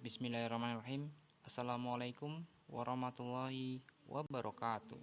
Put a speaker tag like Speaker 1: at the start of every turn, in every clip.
Speaker 1: Bismillahirrahmanirrahim. Assalamualaikum warahmatullahi wabarakatuh.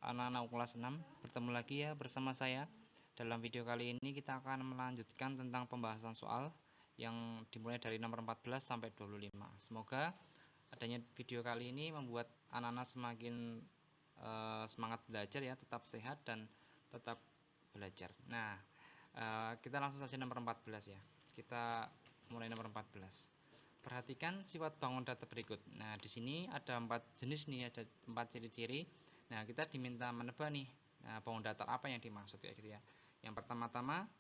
Speaker 1: Anak-anak kelas 6, bertemu lagi ya bersama saya. Dalam video kali ini kita akan melanjutkan tentang pembahasan soal yang dimulai dari nomor 14 sampai 25. Semoga adanya video kali ini membuat anak-anak semakin semangat belajar ya, tetap sehat dan tetap belajar. Nah, kita langsung saja nomor 14 ya. Kita mulai nomor 14. Perhatikan sifat bangun data berikut. Nah, di sini ada 4 jenis nih, ada 4 ciri-ciri. Nah, kita diminta menebak nih, bangun datar apa yang dimaksud ya gitu ya. Yang pertama-tama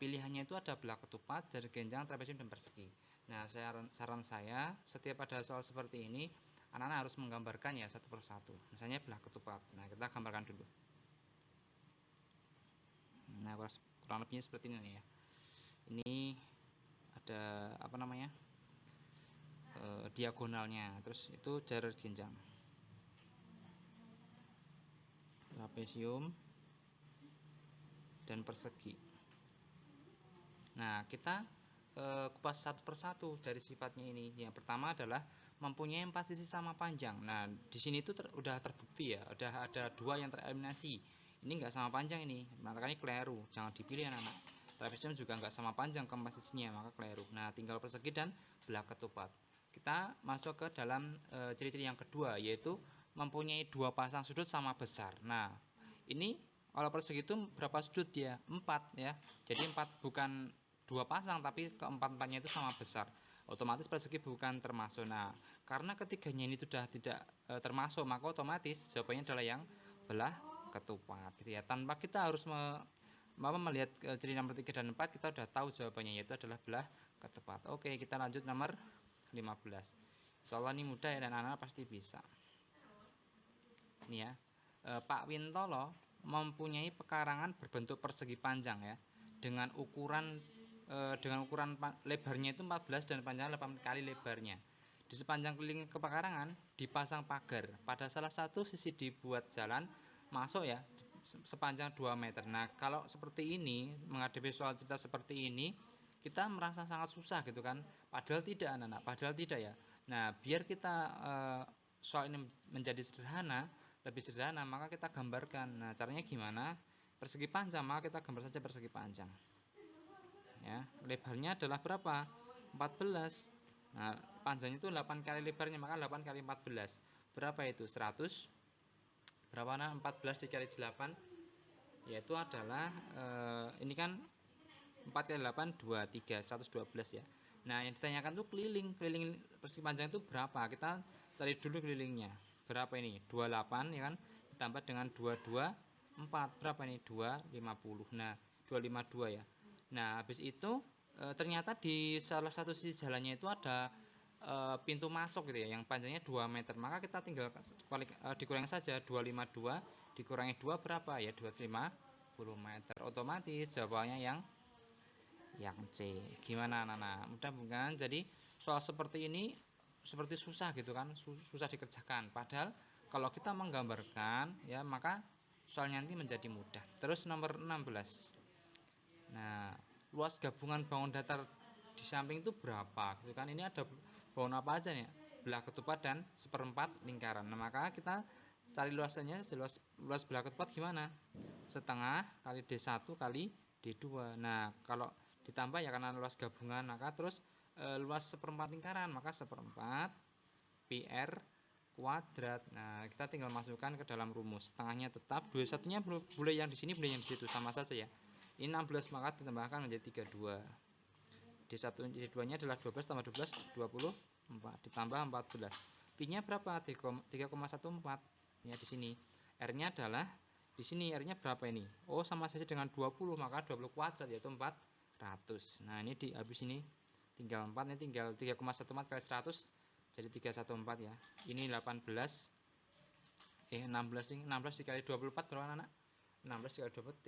Speaker 1: pilihannya itu ada belah ketupat, jari genjang, trapesium dan persegi. Nah, saran saya setiap ada soal seperti ini, anak-anak harus menggambarkan ya satu persatu. Misalnya belah ketupat. Nah, kita gambarkan dulu. Nah, kurang lebihnya seperti ini nih ya. Ini ada apa namanya? Diagonalnya, terus itu jari genjang, trapesium dan persegi. Nah, kita kupas satu persatu dari sifatnya ini. Yang pertama adalah mempunyai 4 sisi sama panjang. Nah, di sini itu udah terbukti ya, udah ada 2 yang tereliminasi. Ini enggak sama panjang ini, maka ini keliru, jangan dipilih anak-anak. Trapesium juga enggak sama panjang ke 4 sisinya, maka keliru. Nah, tinggal persegi dan belah ketupat. Kita masuk ke dalam ciri-ciri yang kedua, yaitu mempunyai 2 pasang sudut sama besar. Nah, ini kalau persegi itu berapa sudut dia? 4 ya. Jadi 4 bukan 2 pasang, tapi keempat-empatnya itu sama besar. Otomatis persegi bukan termasuk. Nah, karena ketiganya ini sudah tidak termasuk, maka otomatis jawabannya adalah yang belah ketupat gitu ya. Tanpa kita harus melihat ciri nomor 3 dan 4, kita sudah tahu jawabannya, yaitu adalah belah ketupat. Oke, kita lanjut nomor 15. Insyaallah ini mudah ya, dan anak-anak pasti bisa. Ini ya, Pak Wintolo mempunyai pekarangan berbentuk persegi panjang ya, dengan ukuran lebarnya itu 14 dan panjangnya 8 kali lebarnya. Di sepanjang keliling kepekarangan dipasang pagar. Pada salah satu sisi dibuat jalan masuk ya sepanjang 2 meter. Nah, kalau seperti ini, menghadapi soal cerita seperti ini, kita merasa sangat susah gitu kan, padahal tidak anak-anak, padahal tidak ya. Nah, biar kita soal ini menjadi sederhana, lebih sederhana, maka kita gambarkan. Nah, caranya gimana? Persegi panjang, maka kita gambar saja persegi panjang ya. Lebarnya adalah berapa? 14. Nah, panjangnya itu 8 kali lebarnya, maka 8 kali 14 berapa itu? 100. Berapa nah? 14 dikali 8, yaitu adalah ini kan 4 kali 8, 23, 112 ya. Nah, yang ditanyakan tuh keliling persegi panjang itu berapa? Kita cari dulu kelilingnya. Berapa ini? 28 ya kan? Ditambah dengan 22, 4. Berapa ini? 250. Nah, 252 ya. Nah, habis itu ternyata di salah satu sisi jalannya itu ada pintu masuk gitu ya, yang panjangnya 2 meter. Maka kita tinggal dikurangi saja, 252 dikurangi 2 berapa ya? 250 meter. Otomatis jawabannya yang C. Gimana anak-anak? Mudah bukan? Jadi soal seperti ini seperti susah gitu kan, susah dikerjakan. Padahal kalau kita menggambarkan ya, maka soalnya nanti menjadi mudah. Terus nomor 16. Nah, luas gabungan bangun datar di samping itu berapa gitu kan? Ini ada bangun apa aja nih? Belah ketupat dan seperempat lingkaran. Nah, maka kita cari luasannya. Luas belah ketupat gimana? Setengah kali D1 kali D2. Nah, kalau ditambah ya karena luas gabungan, maka terus luas seperempat lingkaran, maka seperempat pi r kuadrat. Nah, kita tinggal masukkan ke dalam rumus. Setengahnya tetap, 21-nya boleh yang di sini, boleh yang di situ, sama saja ya. Ini 16, maka ditambahkan menjadi 32. D1 D2 nya adalah 12 tambah 12 24 ditambah 14. Pi-nya berapa? 3,14 ya di sini. R-nya adalah di sini, R-nya berapa ini? Oh, sama saja dengan 20, maka 20 kuadrat yaitu 400. Nah, ini habis ini tinggal 4, ini tinggal 3,14 kali 100 jadi 314 ya. Ini 16 dikali 24 berapa anak? 16 dikali 24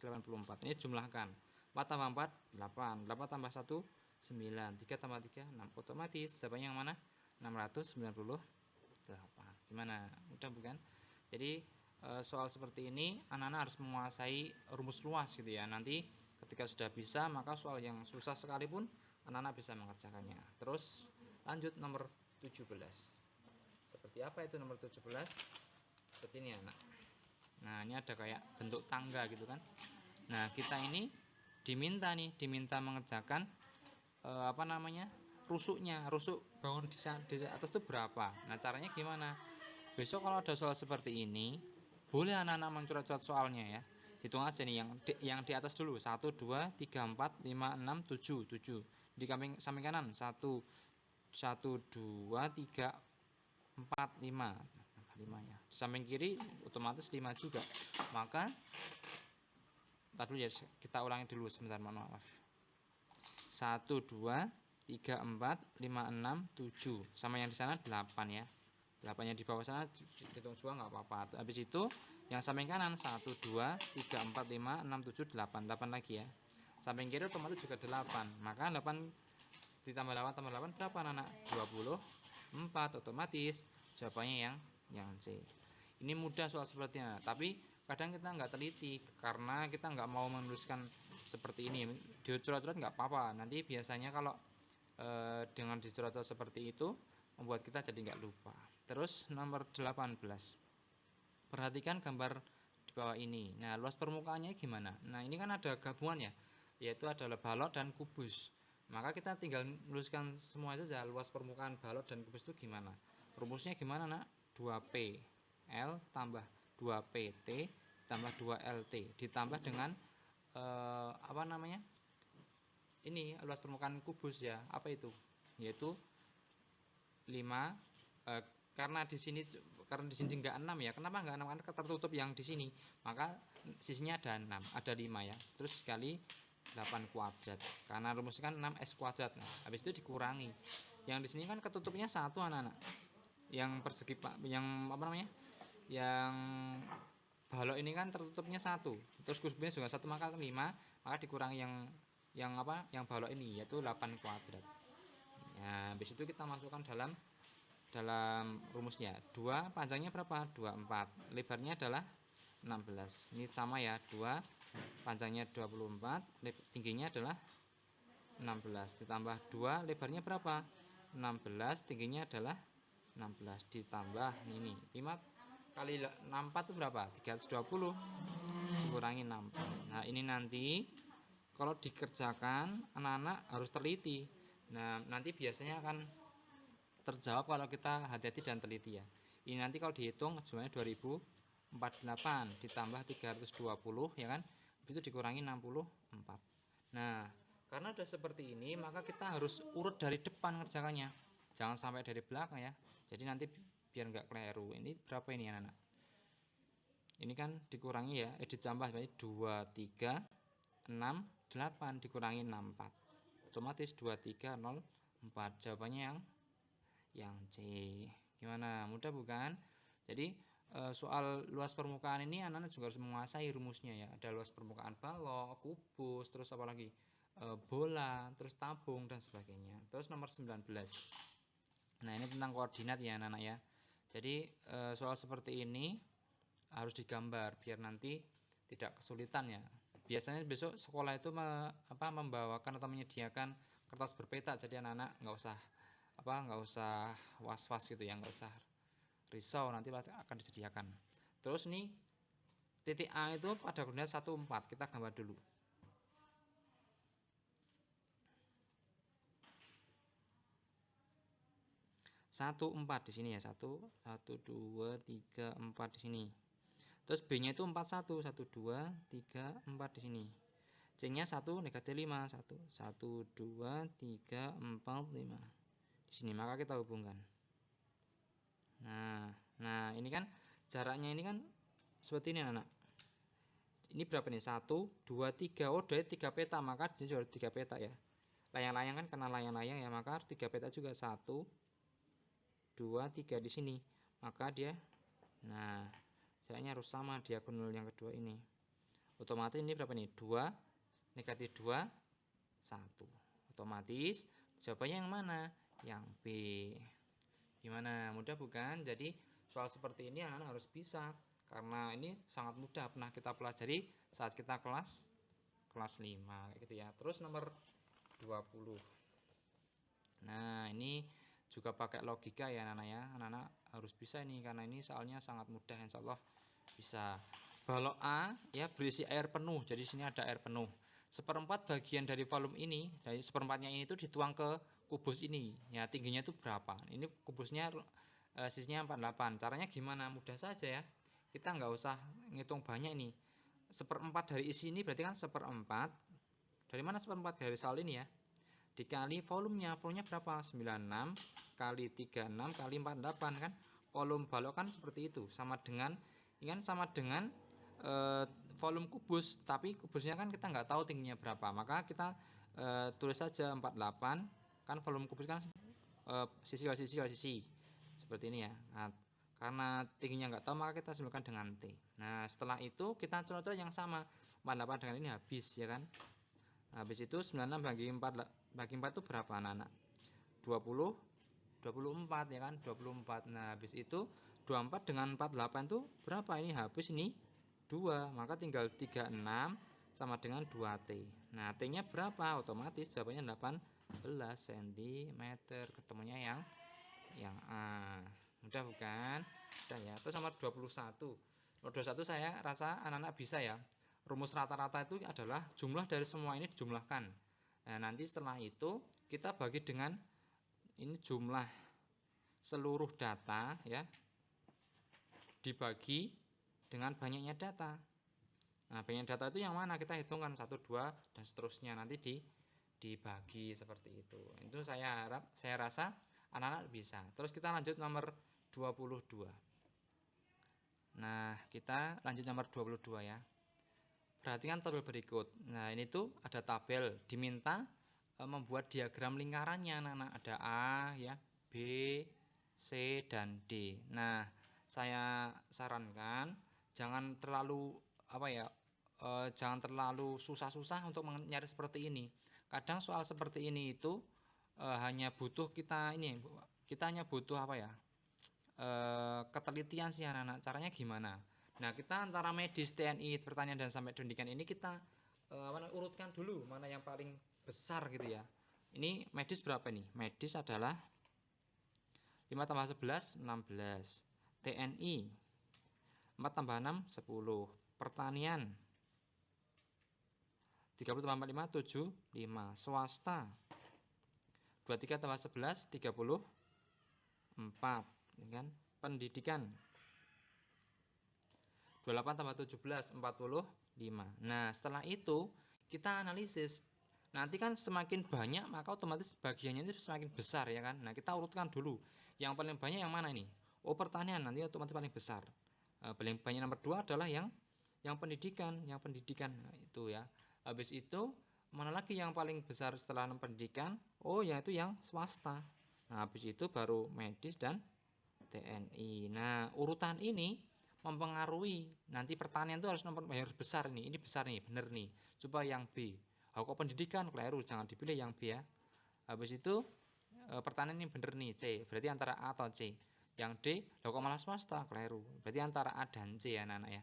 Speaker 1: 384. Ini jumlahkan. 4 tambah 4 8, 8 tambah 1 9, 3 tambah 3 6. Otomatis jawabannya yang mana? 698. Gimana? Mudah bukan? Jadi soal seperti ini anak-anak harus menguasai rumus luas gitu ya. Nanti ketika sudah bisa, maka soal yang susah sekalipun anak-anak bisa mengerjakannya. Terus Lanjut nomor 17. Seperti apa itu nomor 17? Seperti ini anak. Nah, ini ada kayak bentuk tangga gitu kan. Nah, kita ini diminta mengerjakan rusuknya. Rusuk bangun di atas itu berapa? Nah, caranya gimana? Besok kalau ada soal seperti ini, boleh anak-anak mencoret-coret soalnya ya. Hitung aja nih yang di atas dulu. 1 2 3 4 5 6 7 7. Di samping kanan 1 1 2 3 4 5 ya. Di samping kiri otomatis 5 juga. Maka tadi ya, kita ulangi dulu sebentar, maaf. 1 2 3 4 5 6 7. Sama yang di sana 8 ya. 8-nya di bawah sana hitung juga nggak apa-apa. Habis itu yang samping kanan 1 2 3 4 5 6 7 8 lagi ya. Samping kiri otomatis juga 8. Maka 8 ditambah 8 tambah 8 berapa anak? 24. Otomatis jawabannya yang C. Ini mudah soal sepertinya, tapi kadang kita nggak teliti karena kita nggak mau menuliskan seperti ini. Dicoret-coret nggak apa-apa. Nanti biasanya kalau dengan dicoret-coret seperti itu membuat kita jadi nggak lupa. Terus nomor 18. Perhatikan gambar di bawah ini. Nah, luas permukaannya gimana? Nah, ini kan ada gabungan ya, yaitu adalah balok dan kubus. Maka kita tinggal menuliskan semua saja luas permukaan balok dan kubus itu gimana. Rumusnya gimana, nak? 2P L tambah 2 PT tambah 2 LT ditambah dengan ini luas permukaan kubus ya. Apa itu? Yaitu 5 karena di sini enggak 6 ya. Kenapa enggak 6? Karena tertutup yang di sini. Maka sisinya ada 6, ada 5 ya. Terus sekali 8 kuadrat. Karena rumusnya kan 6S kuadrat. Nah, habis itu dikurangi. Yang di sini kan ketutupnya 1 anak-anak. Yang persegi yang yang balok ini kan tertutupnya 1. Terus kubusnya juga 1, maka 5, maka dikurangi yang balok ini yaitu 8 kuadrat. Nah, habis itu kita masukkan dalam rumusnya. 2 panjangnya berapa? 24. Lebarnya adalah 16. Ini sama ya, 2 panjangnya 24, tingginya adalah 16 ditambah 2 lebarnya berapa? 16, tingginya adalah 16 ditambah ini 5 kali 64 itu berapa? 320 dikurangi 64. Nah, ini nanti kalau dikerjakan anak-anak harus teliti. Nah, nanti biasanya akan terjawab kalau kita hati-hati dan teliti ya. Ini nanti kalau dihitung jumlahnya 2048 ditambah 320 ya kan, itu dikurangi 64. Nah, karena udah seperti ini maka kita harus urut dari depan ngerjakannya, jangan sampai dari belakang ya. Jadi nanti biar nggak keliru. Ini berapa ini anak? Ini kan dikurangi ya, ditambah berarti 2 3 6 8 dikurangi 64, otomatis 2304. Jawabannya yang C. Gimana, mudah bukan? Jadi soal luas permukaan ini anak-anak juga harus menguasai rumusnya ya. Ada luas permukaan balok, kubus, terus apa lagi, bola, terus tabung dan sebagainya. Terus nomor 19. Nah, ini tentang koordinat ya anak-anak ya. Jadi soal seperti ini harus digambar biar nanti tidak kesulitan ya. Biasanya besok sekolah itu membawakan atau menyediakan kertas berpeta, jadi anak-anak nggak usah was-was gitu ya, nggak usah risau, nanti akan disediakan. Terus nih titik A itu pada koordinat 1 4, kita gambar dulu. Satu 4 di sini ya, 1 2 3 4 di sini. Terus B-nya itu 41 1 2 3 4 di sini. C-nya 1 negatif 5 1 2 3 4 5 di sini. Maka kita hubungkan. Nah ini kan jaraknya ini kan seperti ini anak. Ini berapa nih? 1 2 3. Oh, dari 3 peta, maka dia juga 3 peta ya. Layang-layang kan kena layang-layang ya, maka 3 peta juga 1 2 3 di sini. Maka dia jaraknya harus sama diagonal yang kedua ini. Otomatis ini berapa nih? 2 negatif 2 1. Otomatis jawabannya yang mana? Yang B. Gimana, mudah bukan? Jadi soal seperti ini anak-anak harus bisa, karena ini sangat mudah, pernah kita pelajari saat kita kelas 5 gitu ya. Terus nomor 20. Nah, ini juga pakai logika ya anak-anak ya. Anak-anak harus bisa ini karena ini soalnya sangat mudah, insya Allah bisa. Balok A ya berisi air penuh, jadi sini ada air penuh. Seperempat bagian dari volume ini, dari seperempatnya ini tuh dituang ke kubus ini. Ya tingginya itu berapa? Ini kubusnya sisinya 48. Caranya gimana? Mudah saja ya. Kita nggak usah ngitung banyak ini. Seperempat dari isi ini berarti kan seperempat. Dari mana seperempat? Dari soal ini ya. Dikali volumenya. Volumenya berapa? 96 kali 36 kali 48 kan. Volume balok kan seperti itu. Sama dengan ini kan sama dengan volume kubus, tapi kubusnya kan kita nggak tahu tingginya berapa, maka kita tulis saja 48 kan volume kubus kan sisi ke sisi ke sisi seperti ini ya. Nah, karena tingginya nggak tahu maka kita simbolkan dengan T. Nah setelah itu kita coret yang sama, 48 dengan ini habis ya kan. Habis itu 96 bagi 4 itu berapa anak-anak? 24 ya kan, 24. Nah habis itu 24 dengan 48 itu berapa? Ini habis ini 2, maka tinggal 36 sama dengan 2T. Nah T nya berapa? Otomatis jawabannya 18 cm. Ketemunya yang A. Mudah bukan? Mudah ya. Terus nomor 21. Nomor 21 saya rasa anak-anak bisa ya. Rumus rata-rata itu adalah jumlah dari semua ini dijumlahkan. Nah nanti setelah itu kita bagi dengan ini jumlah seluruh data ya, dibagi dengan banyaknya data. Nah banyaknya data itu yang mana? Kita hitungkan 1, 2 dan seterusnya, nanti dibagi seperti itu. Itu saya rasa anak-anak bisa. Terus kita lanjut nomor 22. Nah kita lanjut nomor 22 ya. Perhatikan tabel berikut. Nah ini tuh ada tabel, diminta membuat diagram lingkarannya anak-anak. Ada A ya, B, C dan D. Nah saya sarankan jangan terlalu jangan terlalu susah-susah untuk mencari seperti ini. Kadang soal seperti ini itu hanya butuh kita hanya butuh ketelitian sih anak-anak. Caranya gimana? Nah kita antara medis, TNI, pertanian dan sampai pendidikan ini kita urutkan dulu mana yang paling besar gitu ya. Ini medis berapa nih? Medis adalah 5 tambah 11 16. TNI 4 tambah 6 10. Pertanian 30 tambah 5 7 5. Swasta 23 tambah 11 34 ya kan? Pendidikan 28 tambah 17 45. Nah setelah itu kita analisis. Nanti kan semakin banyak maka otomatis bagiannya itu semakin besar ya kan. Nah kita urutkan dulu. Yang paling banyak yang mana ini? Oh pertanian, nanti otomatis paling besar. Paling banyak nomor 2 adalah yang pendidikan, Nah, itu ya. Habis itu mana lagi yang paling besar setelah pendidikan? Oh yaitu yang swasta. Nah habis itu baru medis dan TNI. Nah urutan ini mempengaruhi nanti pertanian itu harus nomor besar nih. Ini besar nih, bener nih. Coba yang B. Kok pendidikan keliru, jangan dipilih yang B ya. Habis itu pertanian ini bener nih C, berarti antara A atau C. Yang D, kok malah swasta, keliru, berarti antara A dan C ya anak-anak ya.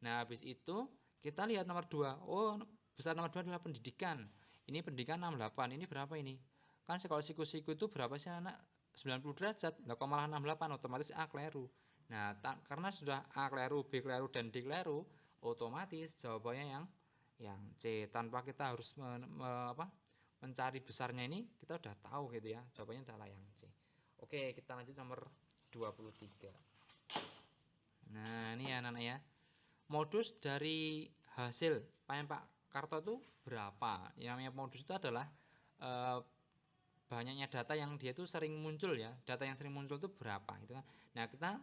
Speaker 1: Nah habis itu kita lihat nomor 2. Oh besar nomor 2 adalah pendidikan. Ini pendidikan 68, ini berapa ini? Kan kalau siku-siku itu berapa sih anak? 90 derajat, kok malah 68, otomatis A keliru. Nah karena sudah A keliru, B keliru dan D keliru, otomatis jawabannya yang C. Tanpa kita harus mencari besarnya, ini kita udah tahu gitu ya, jawabannya adalah yang C. Oke kita lanjut nomor 23. Nah ini ya anak-anak ya, modus dari hasil panen Pak Karto itu berapa? Yang namanya modus itu adalah banyaknya data yang dia itu sering muncul ya, data yang sering muncul itu berapa gitu kan. Nah kita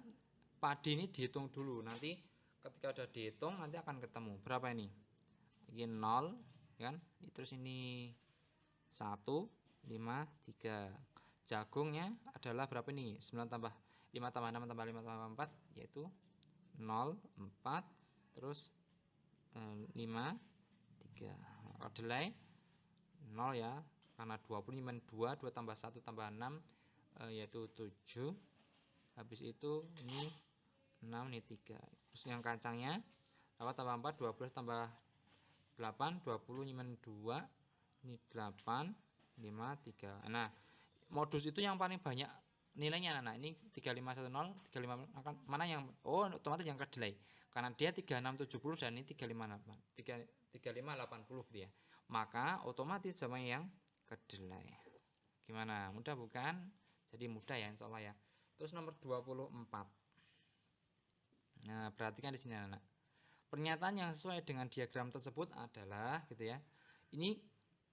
Speaker 1: padi ini dihitung dulu, nanti ketika udah dihitung nanti akan ketemu berapa ini. Ini 0 kan, terus ini 1 5 3. Jagungnya adalah berapa ini? 9 tambah 5 tambah 6 tambah 5 tambah 4 yaitu 0 4 terus 5 3. Kedelai 0 ya, karena 20 2 tambah 1 tambah 6 yaitu 7. Habis itu ini 6 ini 3. Terus yang kacangnya 8 tambah 4 12 tambah 8 20 2 ini 8 5 3. Nah modus itu yang paling banyak nilainya. Nah, ini 3510, 35 akan mana yang otomatis yang kedelai. Karena dia 3670 dan ini 3580 gitu ya. Maka otomatis jawabannya yang kedelai. Gimana? Mudah bukan? Jadi mudah ya insyaallah ya. Terus nomor 24. Nah, perhatikan di sini anak. Pernyataan yang sesuai dengan diagram tersebut adalah gitu ya. Ini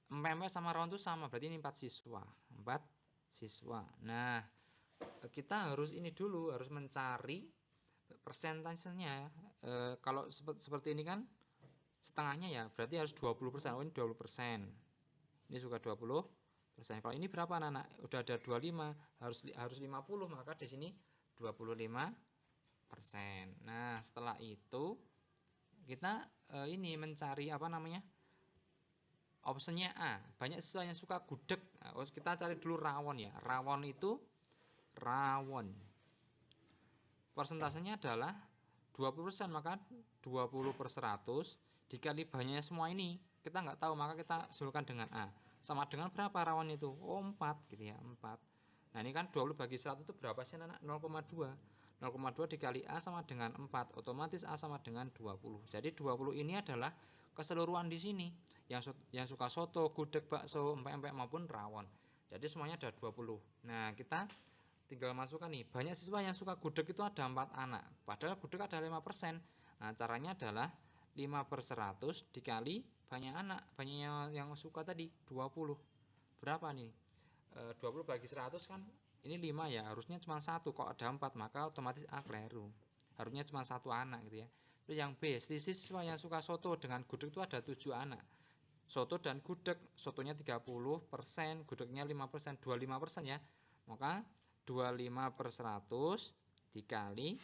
Speaker 1: empek-empek sama rawon itu sama, berarti ini 4 siswa. 4 siswa. Nah, kita harus ini dulu, harus mencari persentasenya. Kalau seperti ini kan setengahnya ya, berarti harus 20%. Oh, ini 20%. Ini juga 20%. Kalau ini berapa anak-anak? Udah ada 25, harus 50, maka di sini 25%. Nah, setelah itu kita ini mencari apa namanya? Opsinya A. Banyak siswa yang suka gudeg. Nah, kita cari dulu rawon ya. Rawon itu persentasenya adalah 20%, maka 20/100 dikali banyaknya semua ini kita nggak tahu, maka kita simpulkan dengan A. Sama dengan berapa rawon itu? 4 gitu ya, 4. Nah, ini kan 20 bagi 100 itu berapa sih anak? 0,2. 0,2 dikali A sama dengan 4. Otomatis A sama dengan 20. Jadi 20 ini adalah keseluruhan di sini. Yang suka soto, gudeg, bakso, empek-empek maupun rawon. Jadi semuanya ada 20. Nah, kita tinggal masukkan nih. Banyak siswa yang suka gudeg itu ada 4 anak. Padahal gudeg ada 5%. Nah, caranya adalah 5/100 dikali banyak anak. Banyak yang suka tadi 20. Berapa nih? 20 bagi 100 kan ini 5 ya. Harusnya cuma 1, kok ada 4, maka otomatis A keliru. Harusnya cuma 1 anak gitu ya. Terus yang B, selisih siswa yang suka soto dengan gudeg itu ada 7 anak. Soto dan gudeg, sotonya 30%, gudegnya 5%, 25% ya. Maka 25/100 dikali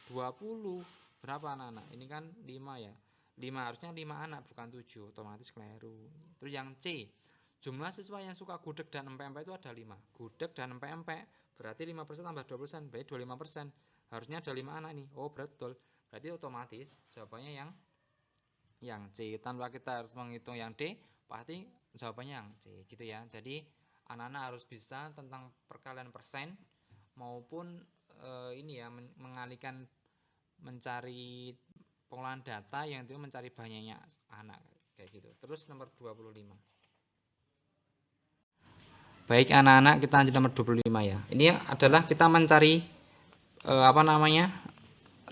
Speaker 1: 20. Berapa anak-anak? Ini kan 5 ya. 5 harusnya 5 anak bukan 7, otomatis keliru. Terus yang C, jumlah siswa yang suka gudeg dan empek-empek itu ada 5. Gudeg dan empek-empek berarti 5% tambah 20%, berarti 25%. Harusnya ada 5 anak nih. Oh, betul. Berarti otomatis jawabannya yang C. Tanpa kita harus menghitung yang D, pasti jawabannya yang C gitu ya. Jadi anak-anak harus bisa tentang perkalian persen maupun ini ya, mengalihkan mencari pengolahan data yang itu mencari banyaknya anak kayak gitu. Terus nomor 25. Baik anak-anak, kita lanjut nomor 25 ya. Ini adalah kita mencari apa namanya?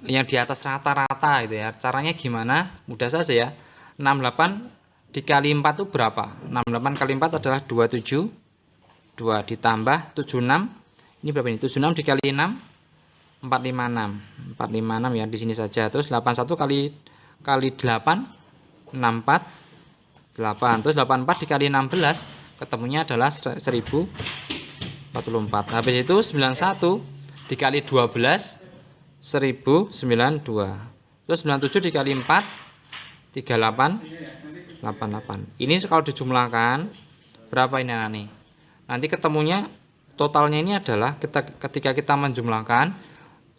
Speaker 1: Yang di atas rata-rata gitu ya. Caranya gimana? Mudah saja ya. 68 dikali 4 itu berapa? 68 kali 4 adalah 27. 2 ditambah 76. Ini berapa ini? 76 dikali 6 456. 456 ya, di sini saja. Terus 81 kali 8 64. 8. Terus 84 dikali 16 ketemunya adalah 1044. Habis itu 91 dikali 12 1092. Terus 97 dikali 4 3888. Ini kalau dijumlahkan berapa ini anak nih? Nanti ketemunya totalnya ini adalah ketika kita menjumlahkan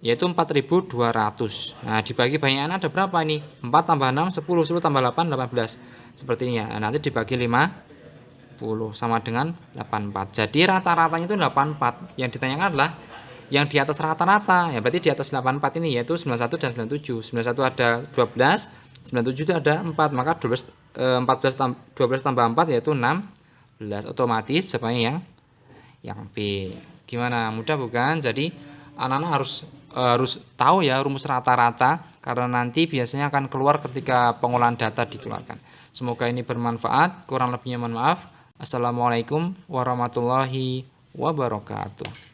Speaker 1: yaitu 4200. Nah, dibagi banyak anak ada berapa ini? 4 tambah 6 10, 10 tambah 8 18. Seperti ini ya. Nah, nanti dibagi 50 sama dengan 84. Jadi rata-ratanya itu 84. Yang ditanyakan adalah yang di atas rata-rata, ya berarti di atas 84 ini yaitu 91 dan 97. 91 ada 12, 97 itu ada 4, maka 12 tambah 4 yaitu 16. Otomatis jawabannya yang B. Gimana? Mudah bukan? Jadi anak-anak harus tahu ya rumus rata-rata, karena nanti biasanya akan keluar ketika pengolahan data dikeluarkan. Semoga ini bermanfaat. Kurang lebihnya mohon maaf. Assalamualaikum warahmatullahi wabarakatuh.